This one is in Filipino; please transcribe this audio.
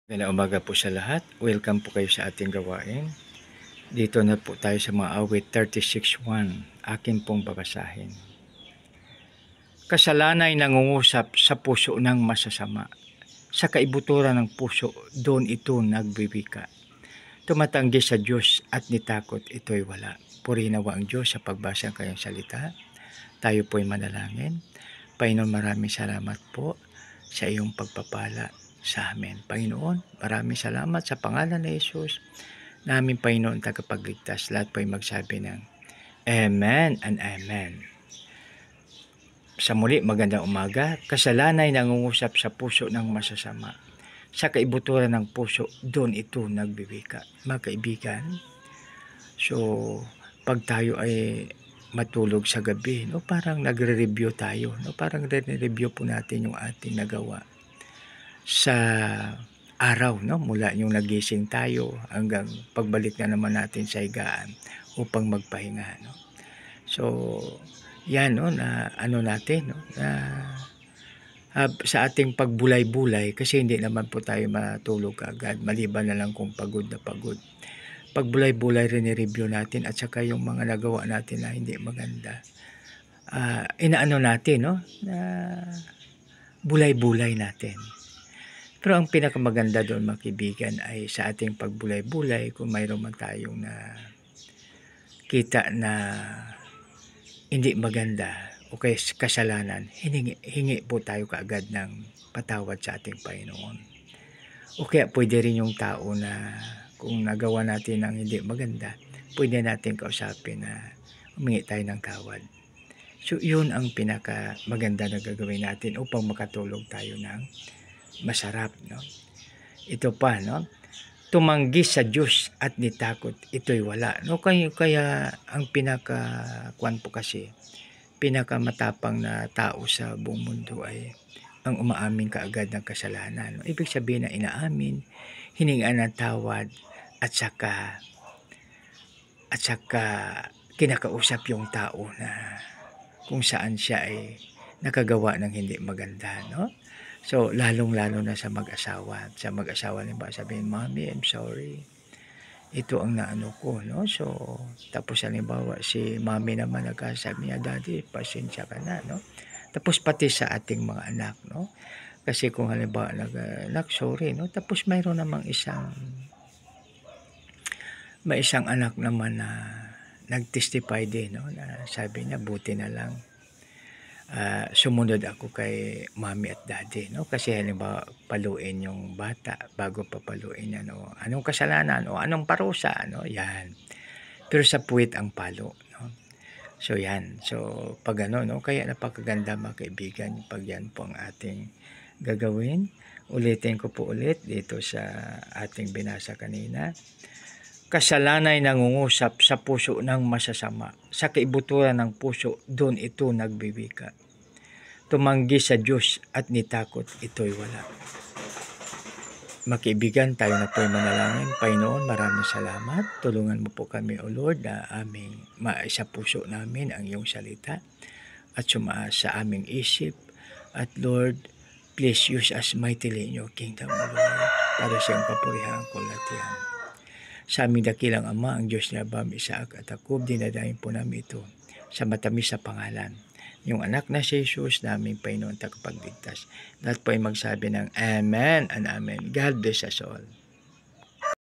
Magandang umaga po sa lahat. Welcome po kayo sa ating gawain. Dito na po tayo sa mga awit 36:1. Akin pong babasahin. Kasalanay nangungusap sa puso ng masasama. Sa kaibuturan ng puso, doon ito nagbiwika. Tumatanggi sa Diyos at nitakot, ito'y wala. Purihin nawa ang Diyos sa pagbasa ng kanyang salita. Tayo po'y manalangin. Panginoon, maraming salamat po sa iyong pagpapala sa amin. Panginoon, maraming salamat sa pangalan ni Jesus. Namin, Panginoon, tagapagligtas. Lahat po'y magsabi ng Amen and Amen. Sa muli, magandang umaga. Kasalanay nangungusap sa puso ng masasama. Sa kaibuturan ng puso, doon ito nagbiwika. Mga kaibigan, so pag tayo ay matulog sa gabi, no, parang nagre-review tayo, no, parang nagre-review po natin yung ating nagawa sa araw, no, mula yung nagising tayo hanggang pagbalik na naman natin sa higaan upang magpahinga, no. So yan, no, na ano natin, no, na sa ating pagbulay-bulay, kasi hindi naman po tayo matulog agad maliban na lang kung pagod na pagod. Pagbulay-bulay rin i-review natin at saka yung mga nagawa natin na hindi maganda. Inaano natin, no, na bulay-bulay natin. Pero ang pinakamaganda doon, mga kaibigan, ay sa ating pagbulay-bulay, kung mayroon man tayong na kita na hindi maganda o kaya kasalanan, hingi po tayo kaagad ng patawad sa ating Panginoon. O kaya pwede rin yung tao na kung nagawa natin ng hindi maganda, pwede natin kausapin na humingi tayo ng tawad. So yun ang pinaka maganda na gagawin natin upang makatulog tayo ng masarap, no. Ito pa, no, tumanggi sa Diyos at nitakot, ito'y wala, no. Kaya ang pinaka-kwan po kasi, pinakamatapang na tao sa buong mundo ay ang umaamin kaagad ng kasalanan, no? Ibig sabihin na inaamin, hiningaan ng tawad, at saka kinakausap yung tao na kung saan siya ay nakagawa ng hindi maganda, no. So lalong-lalo na sa mag-asawa. Sa mag-asawa, ba sabihin, Mommy, I'm sorry, ito ang naano ko, no. So tapos halimbawa si Mommy naman nagsasabi niya, Daddy, pasensya ka na, no. Tapos pati sa ating mga anak, no, kasi kung halimbawa anak, sorry, no, tapos mayroon namang may isang anak naman na nag-testify din, no, na sabi niya, buti na lang sumunod ako kay Mommy at Daddy, no, kasi halimbawa paluin yung bata, bago papaluin niya, no, anong kasalanan o anong parusa, no, yan. Pero sa puwit ang palo, no. So yan, so pag ano, no, kaya napakaganda, mga kaibigan, pag yan po ang ating gagawin. Ulitin ko po ulit dito sa ating binasa kanina. Kasalanay nangungusap sa puso ng masasama. Sa kaibuturan ng puso, doon ito nagbiwika. Tumanggi sa Diyos at nitakot, ito'y wala. Mga kaibigan, tayo na po'y manalangin. Panginoon, maraming salamat. Tulungan mo po kami, O Lord, na aming maisa puso namin ang iyong salita at sumaas sa aming isip. At Lord, please use us mightily in your kingdom, O Lord, para sa iyong kapurihan ko latihan. Sa aming dakilang Ama, ang Diyos ni Abraham, Isaac at Jacob, dinadahin po namin ito sa matamis na pangalan, yung anak na si Jesus, naming Panginoon tagapagligtas. Lahat po ay magsabi ng Amen and Amen. God bless us all.